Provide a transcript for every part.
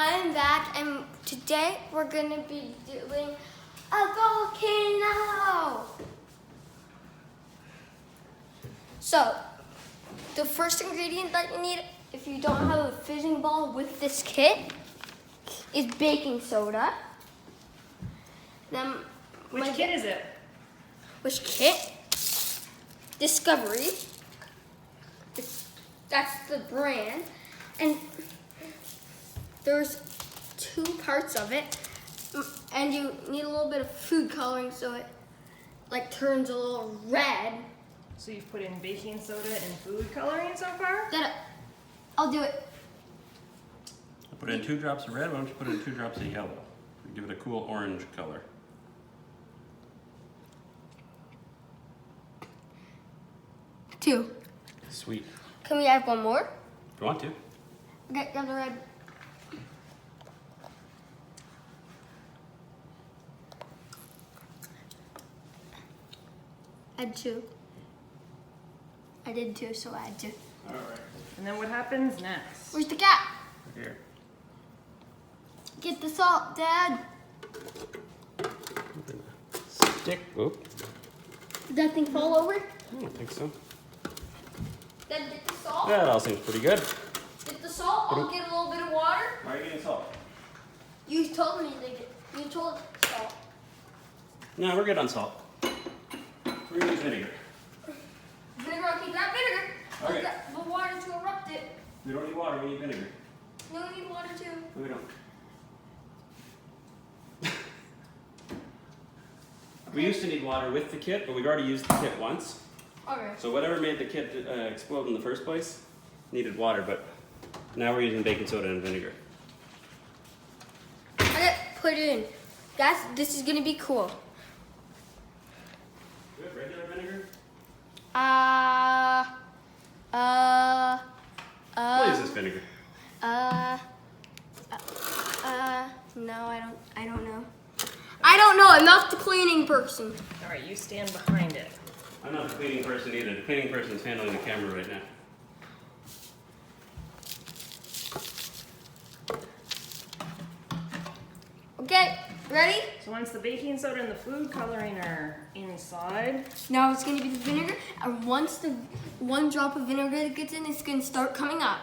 I'm back, and today we're gonna be doing a volcano. So, the first ingredient that you need, if you don't have a fizzing ball with this kit, is baking soda. Then, which kit is it? Which kit? Discovery. That's the brand. And there's 2 parts of it. And you need a little bit of food coloring so it like turns a little red. So you've put in baking soda and food coloring so far? I'll do it. I put in 2 drops of red. Why don't you put in 2 drops of yellow? Give it a cool orange color. Two. Sweet. Can we add one more? If you want to. Okay, grab the red. Add 2. I did 2, so add 2. All right. And then what happens next? Where's the cat? Here. Get the salt, Dad. Stick. Oop. Did that thing fall over? I don't think so. Dad, get the salt. That all seems pretty good. Get the salt. I'll get a little bit of water. Why are you getting salt? You told me to get. You told salt. No, we're good on salt. We're gonna use vinegar. Vinegar. Okay, grab vinegar. Okay. Get the water to erupt it. We don't need water. We need vinegar. No, we need water too. No, we don't. We used to need water with the kit, but we've already used the kit once. Okay. So whatever made the kit explode in the first place needed water, but now we're using baking soda and vinegar. I got put it in. Guys, this is gonna be cool. Do you have regular vinegar? What is this vinegar? No, I don't know. I don't know. I'm not the cleaning person. All right, you stand behind it. I'm not the cleaning person either. The cleaning person is handling the camera right now. Okay, ready? So once the baking soda and the food coloring are inside, Now it's gonna be the vinegar, and once the 1 drop of vinegar gets in, it's gonna start coming up.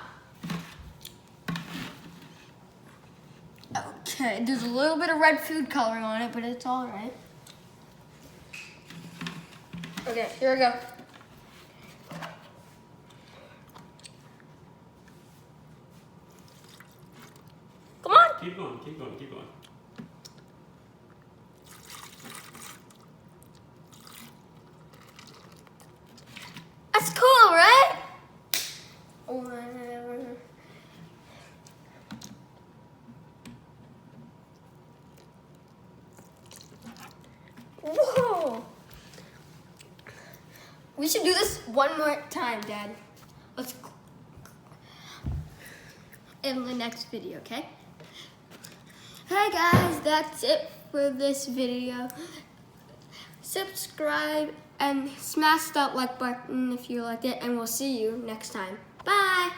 Okay, there's a little bit of red food coloring on it, but it's all right. Okay, here we go. Come on. Keep going, keep going, keep going. That's cool, right? Whoa! We should do this one more time, Dad. Let's in the next video, okay? Hi guys, that's it for this video. Subscribe and smash that like button if you liked it, and we'll see you next time. Bye!